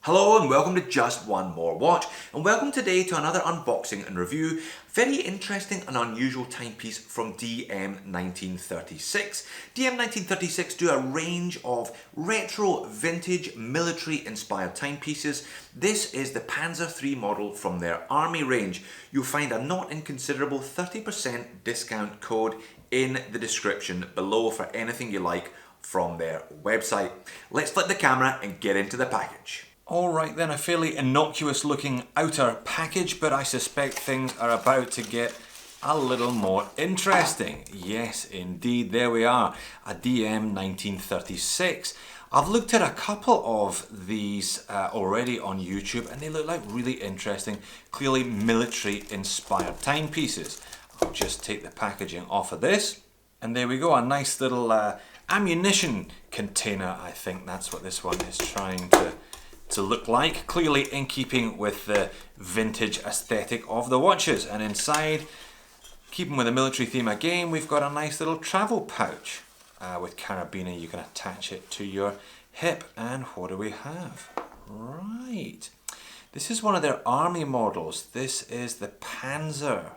Hello and welcome to Just One More Watch, and welcome today to another unboxing and review. Very interesting and unusual timepiece from DM1936. DM1936 do a range of retro, vintage, military inspired timepieces. This is the Panzer III model from their army range. You'll find a not inconsiderable 30% discount code in the description below for anything you like from their website. Let's flip the camera and get into the package. Alright then, a fairly innocuous looking outer package, but I suspect things are about to get a little more interesting. Yes, indeed, there we are, a DM1936. I've looked at a couple of these already on YouTube and they look like really interesting, clearly military inspired timepieces. I'll just take the packaging off of this and there we go, a nice little ammunition container. I think that's what this one is trying to look like, clearly in keeping with the vintage aesthetic of the watches. And inside, keeping with the military theme again, we've got a nice little travel pouch with carabiner. You can attach it to your hip. And what do we have? Right, this is one of their army models. This is the Panzer,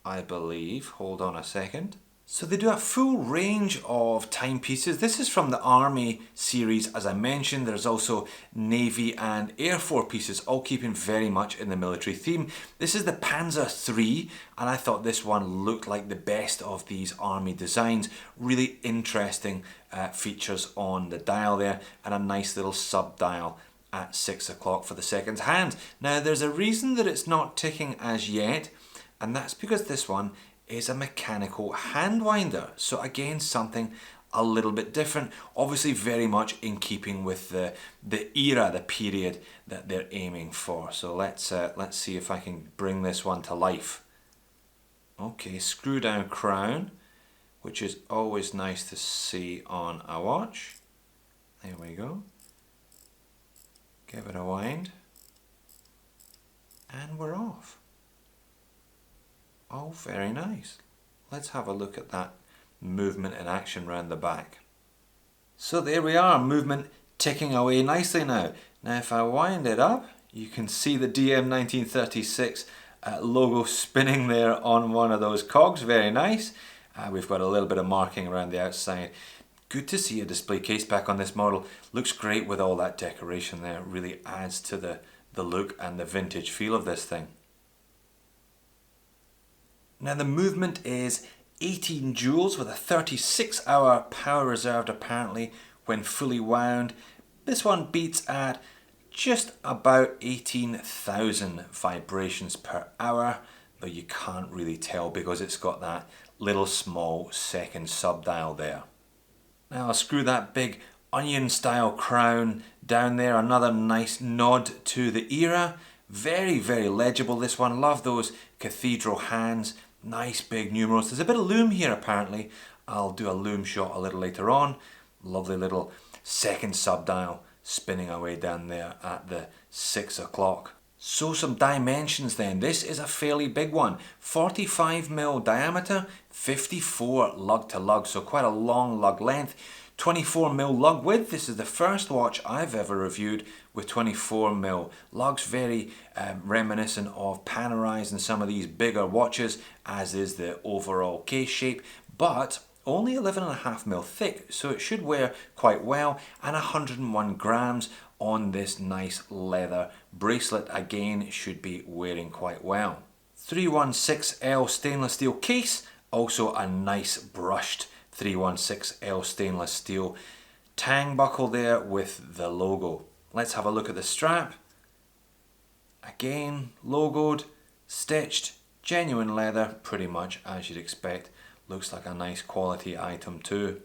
I believe. Hold on a second. So they do a full range of timepieces. This is from the Army series, as I mentioned. There's also Navy and Air Force pieces, all keeping very much in the military theme. This is the Panzer III, and I thought this one looked like the best of these Army designs. Really interesting features on the dial there, and a nice little sub-dial at 6 o'clock for the seconds hand. Now, there's a reason that it's not ticking as yet, and that's because this one is a mechanical hand winder. So again, something a little bit different, obviously very much in keeping with the era, the period that they're aiming for. So let's see if I can bring this one to life. Okay, screw down crown, which is always nice to see on a watch. There we go. Give it a wind. And we're off. Oh, very nice. Let's have a look at that movement in action round the back. So there we are, movement ticking away nicely now. Now if I wind it up, you can see the DM1936 logo spinning there on one of those cogs. Very nice. We've got a little bit of marking around the outside. Good to see a display case back on this model. Looks great with all that decoration there. It really adds to the look and the vintage feel of this thing. Now the movement is 18 joules with a 36-hour power reserved apparently when fully wound. This one beats at just about 18,000 vibrations per hour, but you can't really tell because it's got that little small second sub-dial there. Now I'll screw that big onion style crown down there, another nice nod to the era. Very, very legible this one. Love those cathedral hands. Nice big numerals. There's a bit of loom here apparently. I'll do a loom shot a little later on. Lovely little second sub-dial spinning away down there at the 6 o'clock. So some dimensions then. This is a fairly big one. 45mm diameter, 54 lug to lug, so quite a long lug length. 24mm lug width. This is the first watch I've ever reviewed with 24mm lugs. Very reminiscent of Panerais and some of these bigger watches, as is the overall case shape, but only 11.5mm thick, so it should wear quite well, and 101 grams on this nice leather bracelet. Again, should be wearing quite well. 316L stainless steel case, also a nice brushed 316L stainless steel tang buckle there with the logo. Let's have a look at the strap. Again, logoed, stitched, genuine leather, pretty much as you'd expect. Looks like a nice quality item too.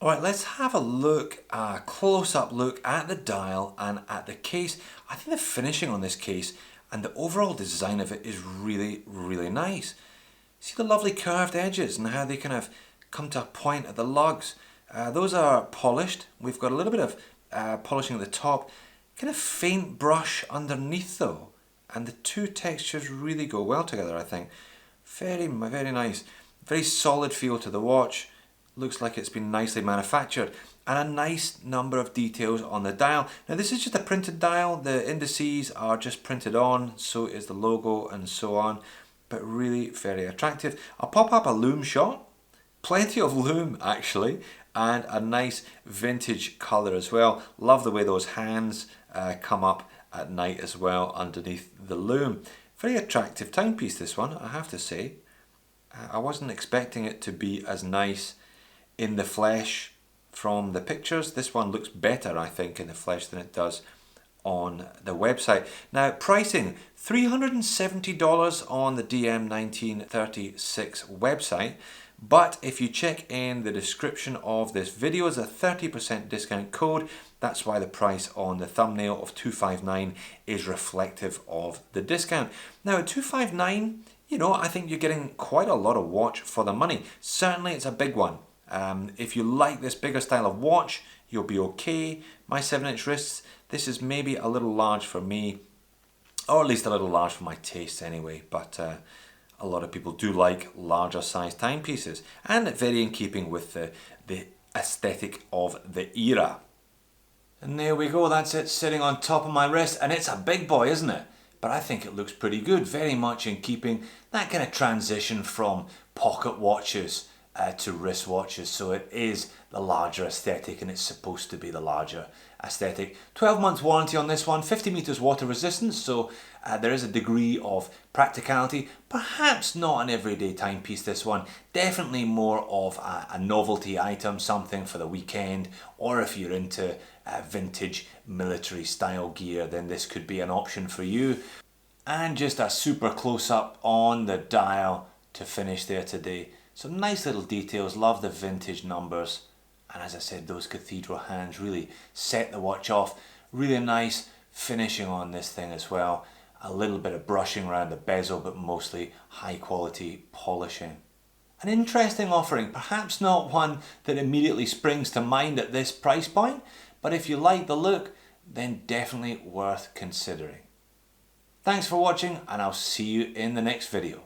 Alright, let's have a look, a close-up look at the dial and at the case. I think the finishing on this case and the overall design of it is really, really nice. See the lovely curved edges and how they kind of come to a point at the lugs. Those are polished. We've got a little bit of polishing at the top. Kind of faint brush underneath though. And the two textures really go well together, I think. Very, very nice. Very solid feel to the watch. Looks like it's been nicely manufactured. and a nice number of details on the dial. Now this is just a printed dial, the indices are just printed on, so is the logo and so on, but really very attractive. I'll pop up a loom shot, plenty of loom actually, and a nice vintage colour as well. Love the way those hands come up at night as well underneath the loom. Very attractive timepiece, this one, I have to say. I wasn't expecting it to be as nice in the flesh from the pictures. This one looks better, I think, in the flesh than it does on the website. Now, pricing, $370 on the DM1936 website, but if you check in the description of this video, there's a 30% discount code. That's why the price on the thumbnail of $259 is reflective of the discount. Now, at $259, you know, I think you're getting quite a lot of watch for the money. Certainly, it's a big one. If you like this bigger style of watch, you'll be okay. My 7-inch wrists, this is maybe a little large for me, or at least a little large for my tastes anyway, but a lot of people do like larger size timepieces, and very in keeping with the aesthetic of the era. And there we go, that's it sitting on top of my wrist, and it's a big boy, isn't it? But I think it looks pretty good, very much in keeping that kind of transition from pocket watches to wrist watches. So it is the larger aesthetic, and it's supposed to be the larger aesthetic. 12 months warranty on this one, 50 meters water resistance, so there is a degree of practicality. Perhaps not an everyday timepiece, this one. Definitely more of a novelty item, something for the weekend, or if you're into vintage military style gear, then this could be an option for you. And just a super close up on the dial to finish there today. Some nice little details, love the vintage numbers, and as I said, those cathedral hands really set the watch off. Really nice finishing on this thing as well. A little bit of brushing around the bezel, but mostly high quality polishing. An interesting offering, perhaps not one that immediately springs to mind at this price point, but if you like the look, then definitely worth considering. Thanks for watching, and I'll see you in the next video.